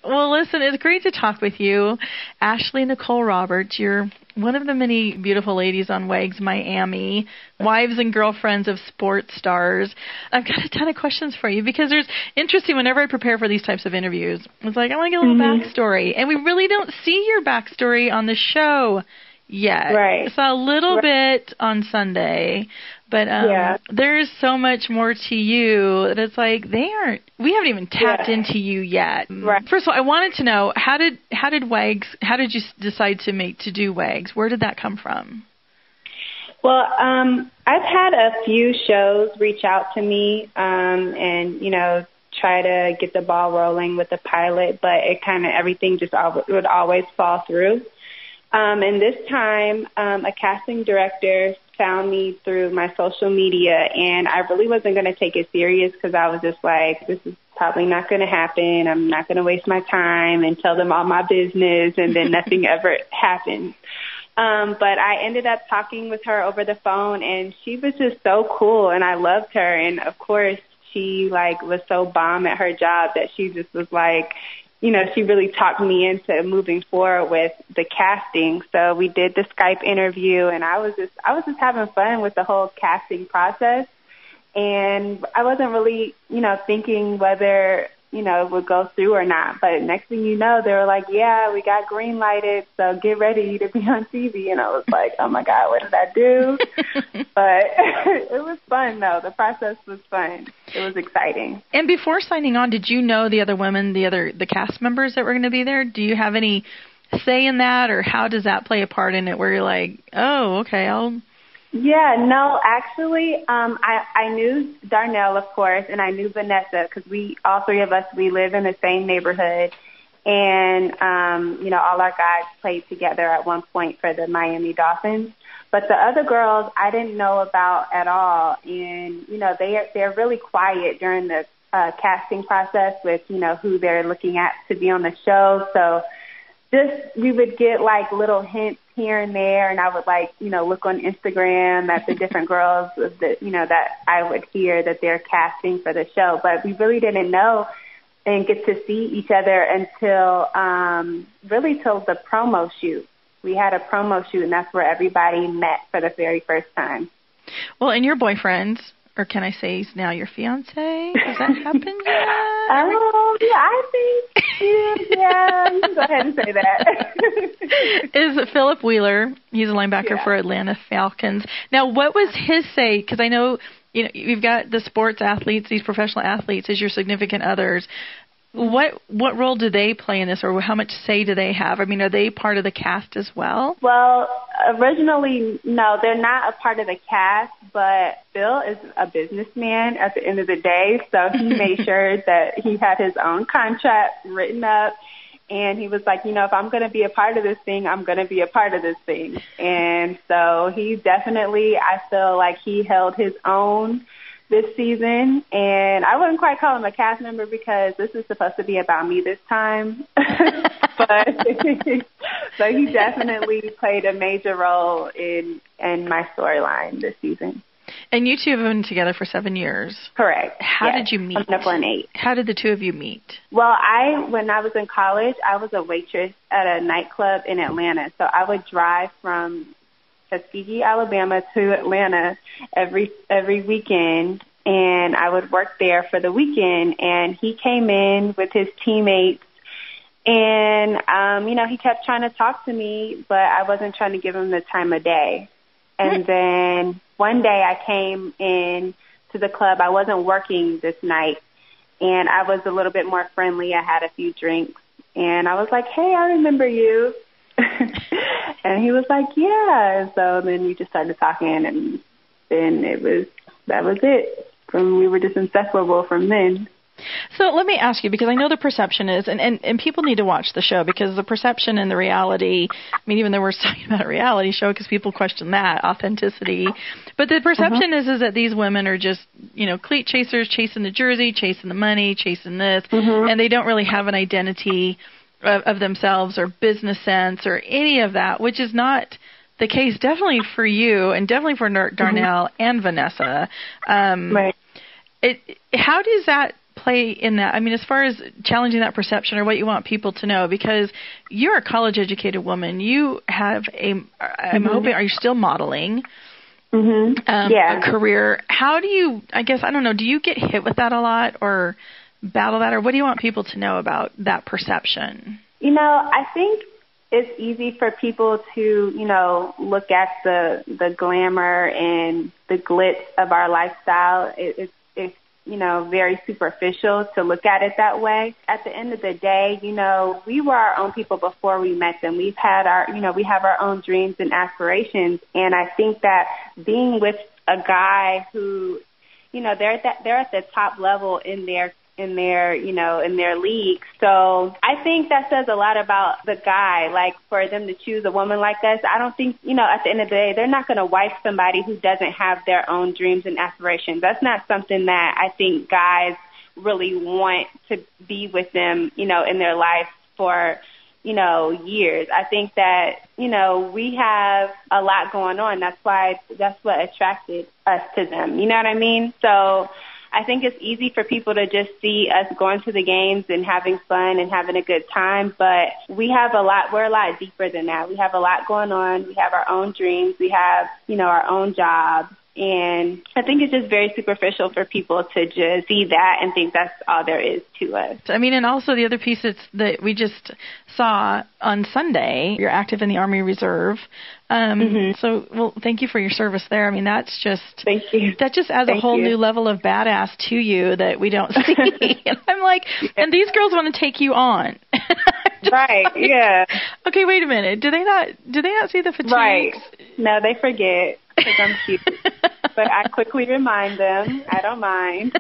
Well, listen, it's great to talk with you. Ashley Nicole Roberts, you're one of the many beautiful ladies on WAGS Miami, wives and girlfriends of sports stars. I've got a ton of questions for you because there's interesting whenever I prepare for these types of interviews. It's like, I want to get a little backstory. And we really don't see your backstory on the show yet. Right. I saw a little bit on Sunday, but there's so much more to you that it's like we haven't even tapped into you yet. Right. First of all, I wanted to know how did you decide to do WAGS? Where did that come from? Well, I've had a few shows reach out to me, and try to get the ball rolling with the pilot, but it kind of everything just would always fall through. And this time, a casting director found me through my social media, and I really wasn't going to take it serious because I was just like, this is probably not going to happen. I'm not going to waste my time and tell them all my business, and then nothing ever happened. But I ended up talking with her over the phone, and she was just so cool, and I loved her. And, of course, she, was so bomb at her job that she just was like, she really talked me into moving forward with the casting. So we did the Skype interview, and I was just having fun with the whole casting process. And I wasn't really, thinking whether, it would go through or not. But next thing you know, they were like, yeah, we got green lighted, so get ready to be on TV. And I was like, oh my God, what did I do? But it was fun, though. The process was fun. It was exciting. And before signing on, did you know the other women, the cast members that were going to be there? Do you have any say in that, or how does that play a part in it where you're like, oh, okay, Yeah, no, actually, I knew Darnell, of course, and I knew Vanessa because all three of us, we live in the same neighborhood. And, all our guys played together at one point for the Miami Dolphins. But the other girls I didn't know about at all. And, they're really quiet during the casting process with, who they're looking at to be on the show. So we would get little hints here and there, and I would look on Instagram at the different girls that I would hear that they're casting for the show. But we really didn't know and get to see each other until till the promo shoot. We had a promo shoot, and that's where everybody met for the very first time. Well, and your boyfriend, or can I say he's now your fiancé? Has that happened yet? Oh, yeah, I think, yeah, you can go ahead and say that. Is Philip Wheeler. He's a linebacker for Atlanta Falcons. Now, what was his say? Because I know, you've got the sports athletes, these professional athletes as your significant others. What role do they play in this, or how much say do they have? I mean, are they part of the cast as well? Well, originally, no, they're not a part of the cast, but Bill is a businessman at the end of the day, so he made sure that he had his own contract written up, and he was like, if I'm going to be a part of this thing, I'm going to be a part of this thing. And so he definitely, I feel like he held his own this season, and I wouldn't quite call him a cast member because this is supposed to be about me this time, but he definitely played a major role in my storyline this season. And you two have been together for 7 years. Correct. How did you meet? Coming up on 8. How did the two of you meet? Well, when I was in college, I was a waitress at a nightclub in Atlanta, so I would drive from Tuskegee, Alabama to Atlanta every weekend, and I would work there for the weekend. And he came in with his teammates, and he kept trying to talk to me, but I wasn't trying to give him the time of day. And then one day I came in to the club. I wasn't working this night, and I was a little bit more friendly. I had a few drinks, and I was like, "Hey, I remember you." And he was like, yeah. And so then we just started talking, and then that was it. We were just inseparable from then. So let me ask you, because I know the perception is, and people need to watch the show, because the perception and the reality, I mean, even though we're talking about a reality show, because people question that, authenticity, but the perception is that these women are just, cleat chasers, chasing the jersey, chasing the money, chasing this, and they don't really have an identity of themselves or business sense or any of that, which is not the case, definitely for you and definitely for Darnell and Vanessa. Right. How does that play in that? I mean, as far as challenging that perception or what you want people to know, because you're a college-educated woman. You have I'm hoping, are you still modeling? A career. How do you, I guess, I don't know, do you get hit with that a lot or battle that, or what do you want people to know about that perception? I think it's easy for people to, look at the glamour and the glitz of our lifestyle. It's very superficial to look at it that way. At the end of the day, we were our own people before we met them. We have our own dreams and aspirations. And I think that being with a guy who, they're at the top level in their league. So I think that says a lot about the guy, like for them to choose a woman like us. I don't think, at the end of the day, they're not going to wife somebody who doesn't have their own dreams and aspirations. That's not something that I think guys really want to be with them, in their life for, years. I think that, we have a lot going on. That's what attracted us to them. You know what I mean? So I think it's easy for people to just see us going to the games and having fun and having a good time, but we're a lot deeper than that. We have a lot going on. We have our own dreams. We have, our own jobs. And I think it's just very superficial for people to just see that and think that's all there is to us. I mean, and also the other piece that we just saw on Sunday, you're active in the Army Reserve. So, well, thank you for your service there. I mean, that's just... Thank you. That just adds a whole new level of badass to you that we don't see. And I'm like, and these girls want to take you on. Right, yeah. Okay, wait a minute. Do they not see the fatigues? Right. No, they forget because I'm cute. But I quickly remind them. I don't mind.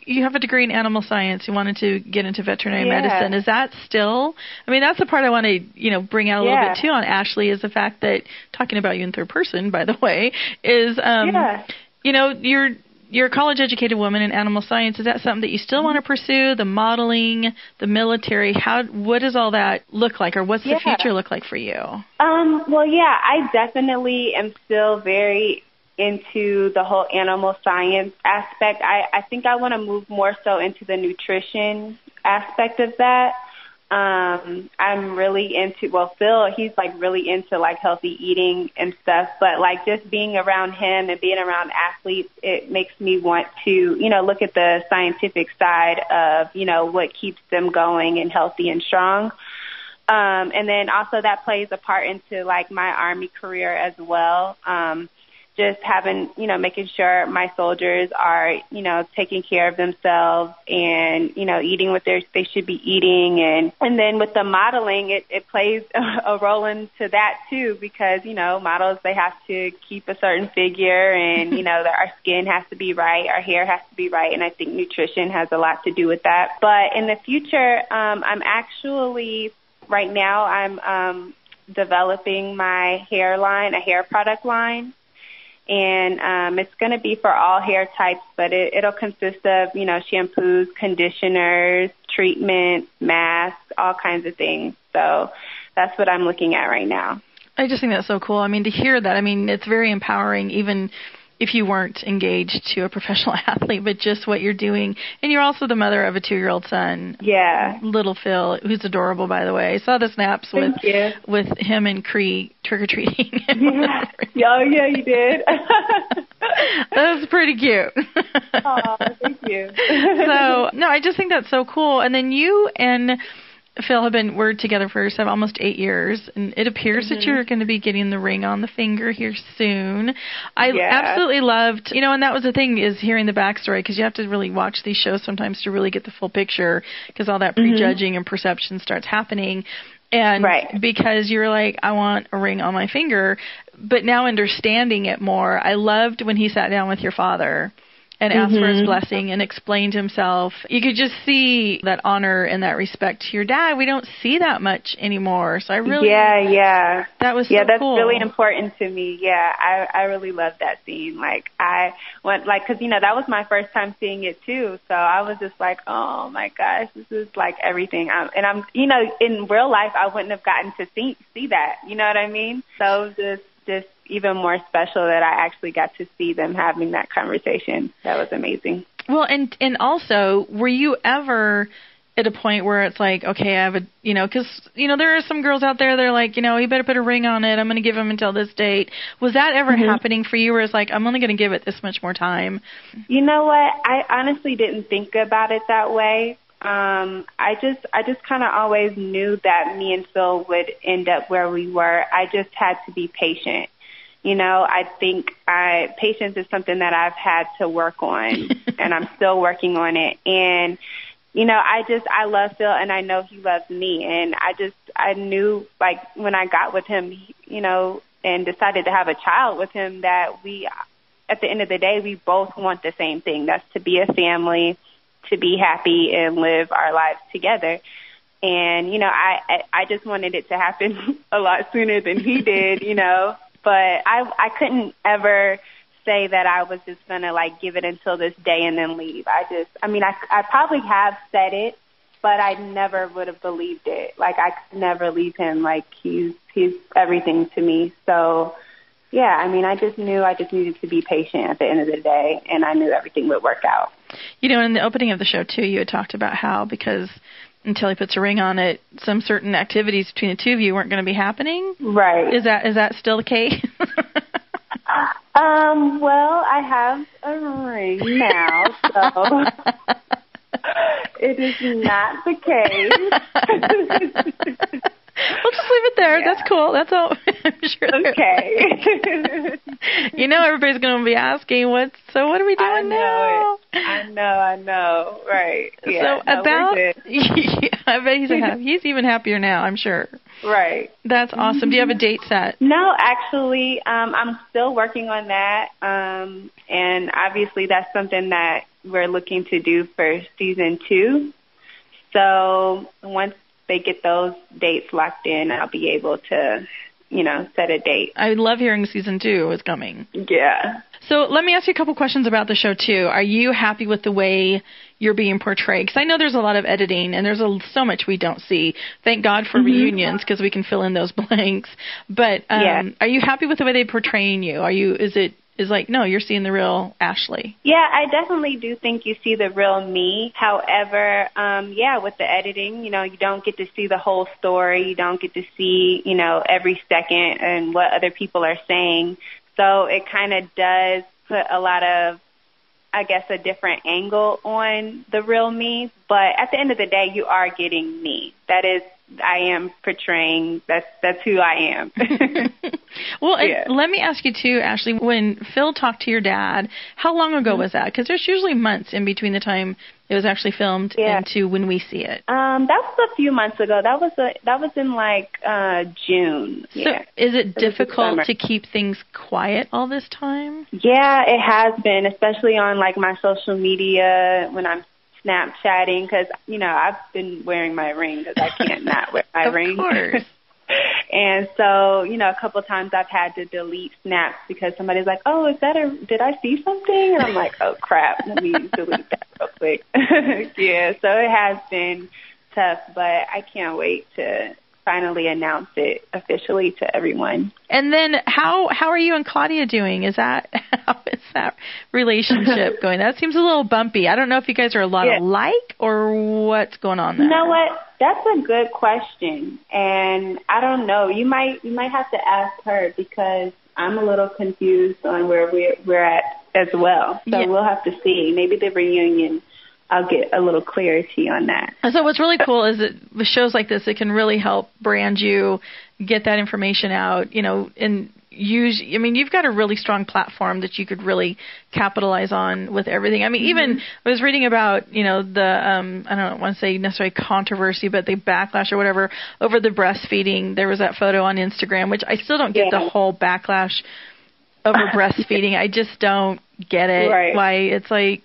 You have a degree in animal science. You wanted to get into veterinary medicine. Is that still? I mean, that's the part I want to, bring out a little bit too on Ashley is the fact that talking about you in third person, by the way, is you're a college-educated woman in animal science. Is that something that you still want to pursue? The modeling, the military. What does all that look like, or what's the future look like for you? I definitely am still very into the whole animal science aspect. I think I want to move more so into the nutrition aspect of that. I'm really into, Phil, he's like really into like healthy eating and stuff, but like just being around him and being around athletes, it makes me want to, look at the scientific side of, what keeps them going and healthy and strong. And then also that plays a part into like my Army career as well. Just having, making sure my soldiers are, taking care of themselves and, eating what they should be eating. And then with the modeling, it plays a role into that too, because, models, they have to keep a certain figure and, our skin has to be right, our hair has to be right. And I think nutrition has a lot to do with that. But in the future, I'm actually, right now, I'm developing my hair line, a hair product line. And it's going to be for all hair types, but it'll consist of, shampoos, conditioners, treatments, masks, all kinds of things. So that's what I'm looking at right now. I just think that's so cool. I mean, to hear that, it's very empowering, even if you weren't engaged to a professional athlete, but just what you're doing. And you're also the mother of a 2-year-old son. Yeah. Little Phil, who's adorable, by the way. I saw the snaps with him and Cree trick-or-treating. Oh, yeah, you did. That was pretty cute. Oh, thank you. So, no, I just think that's so cool. And then you and Phil we're together for almost 8 years, and it appears that you're going to be getting the ring on the finger here soon. I absolutely loved, and that was the thing, is hearing the backstory, because you have to really watch these shows sometimes to really get the full picture, because all that prejudging and perception starts happening. And because you're like, I want a ring on my finger, but now understanding it more, I loved when he sat down with your father and asked for his blessing and explained himself. You could just see that honor and that respect to your dad. We don't see that much anymore. So I really... Yeah. That was so that's cool. really important to me. Yeah, I really love that scene. Like, I went, because, that was my first time seeing it too. So I was just like, oh my gosh, this is like everything. I'm in real life, I wouldn't have gotten to see that. You know what I mean? So it was just just even more special that I actually got to see them having that conversation. That was amazing. Well, and also, were you ever at a point where it's like, okay, I have a, because, there are some girls out there that are like, you better put a ring on it. I'm going to give him until this date. Was that ever happening for you where it's like, I'm only going to give it this much more time? You know what? I honestly didn't think about it that way. I just kind of always knew that me and Phil would end up where we were. I just had to be patient. I think patience is something that I've had to work on, and I'm still working on it. And, I love Phil, and I know he loves me. And I knew, like, when I got with him, and decided to have a child with him, that at the end of the day, we both want the same thing. That's to be a family, to be happy and live our lives together. And, I just wanted it to happen a lot sooner than he did, but I couldn't ever say that I was just going to like give it until this day and then leave. I probably have said it, but I never would have believed it. Like, I could never leave him. Like, he's everything to me. So, yeah, I just knew I just needed to be patient at the end of the day, and I knew everything would work out. In the opening of the show, too, you had talked about how because until he puts a ring on it, some certain activities between the two of you weren't going to be happening? Right. Is that still the case? Well, I have a ring now, so it is not the case. We'll just leave it there. Yeah. That's cool. That's all. I'm sure. Okay. Everybody's going to be asking, what are we doing now? I know. Right. Yeah, I bet he's even happier now, I'm sure. Right. That's awesome. Do you have a date set? No, actually, I'm still working on that. And obviously that's something that we're looking to do for season 2. So once they get those dates locked in, I'll be able to, set a date. I love hearing season 2 is coming. Yeah. So let me ask you a couple questions about the show, too. Are you happy with the way you're being portrayed? Because I know there's a lot of editing, and there's so much we don't see. Thank God for reunions, because we can fill in those blanks. But are you happy with the way they're portraying you? No, you're seeing the real Ashley. Yeah, I definitely do think you see the real me. However, with the editing, you don't get to see the whole story. You don't get to see, every second and what other people are saying. So it kind of does put a lot of, I guess, a different angle on the real me. But at the end of the day, you are getting me. That is, I am portraying, that's who I am. Well, let me ask you, too, Ashley, when Phil talked to your dad, how long ago was that? Because there's usually months in between the time it was actually filmed and to when we see it. That was a few months ago. That was in June. So is it difficult to keep things quiet all this time? Yeah, it has been, especially on my social media when I'm Snapchatting, because I've been wearing my ring because I can't not wear my ring. Of course. And so, a couple of times I've had to delete snaps because somebody's like, oh, did I see something? And I'm like, oh, crap, let me delete that real quick. Yeah, so it has been tough, but I can't wait to finally announce it officially to everyone. And then how are you and Claudia doing? How is that relationship going? That seems a little bumpy. I don't know if you guys are a lot alike or what's going on there. You know what? That's a good question. And I don't know. You might have to ask her because I'm a little confused on where we're at as well. So we'll have to see. Maybe the reunion, I'll get a little clarity on that. So what's really cool is that with shows like this, it can really help brand you, get that information out, and you've got a really strong platform that you could really capitalize on with everything. Even I was reading about, the, I don't want to say necessarily controversy, but the backlash or whatever over the breastfeeding. There was that photo on Instagram, which I still don't get the whole backlash over breastfeeding. I just don't get it. Right. Why it's like,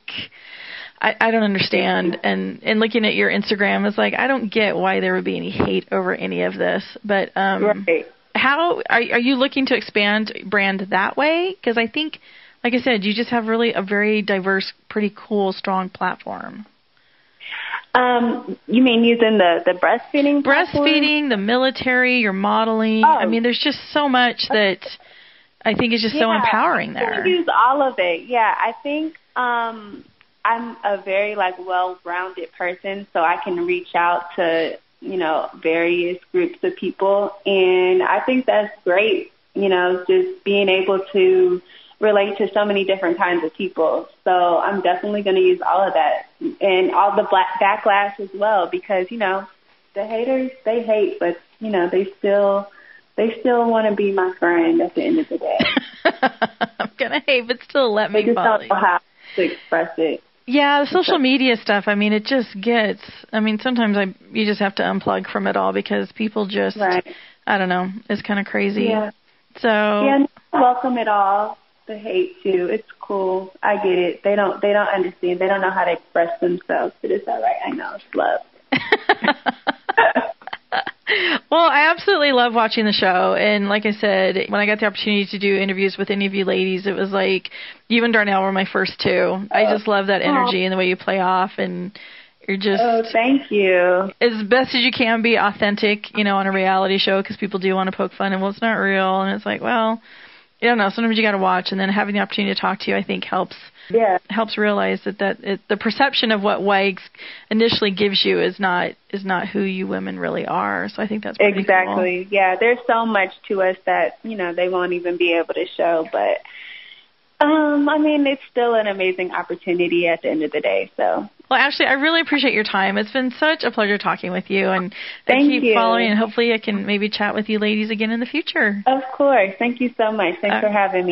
I don't understand. And looking at your Instagram, it's like, I don't get why there would be any hate over any of this. But right. How are you looking to expand brand that way? Because I think, like I said, you just have really a very diverse, pretty cool, strong platform. You mean using the breastfeeding platform? Breastfeeding, the military, your modeling. Oh. There's just so much that I think is just so empowering there. I use all of it. Yeah, I think I'm a very well-rounded person, so I can reach out to various groups of people, and I think that's great. Just being able to relate to so many different kinds of people. So I'm definitely going to use all of that and all the backlash as well, because the haters, they hate, but they still want to be my friend at the end of the day. I'm gonna hate, but still let me. They just don't know how to express it. Yeah, the social media stuff. I mean, it just gets. I mean, sometimes you just have to unplug from it all because people just. Right. I don't know. It's kind of crazy. Yeah. So. Yeah, welcome it all. The hate too. It's cool. I get it. They don't understand. They don't know how to express themselves. But it's all right. I know. It's love. Well, I absolutely love watching the show, and like I said, when I got the opportunity to do interviews with any of you ladies, it was like you and Darnell were my first two. I just love that energy and the way you play off, and you're just thank you. As best as you can be authentic, on a reality show, because people do want to poke fun, and well, it's not real, and it's like, well, I don't know. Sometimes you got to watch, and then having the opportunity to talk to you, I think helps realize that the perception of what WAGS initially gives you is not who you women really are. So I think that's pretty exactly cool. Yeah. There's so much to us that they won't even be able to show, but I mean, it's still an amazing opportunity at the end of the day. So. Well, Ashley, I really appreciate your time. It's been such a pleasure talking with you, and Thank keep you. following, and hopefully I can maybe chat with you ladies again in the future. Of course. Thank you so much. Thanks for having me.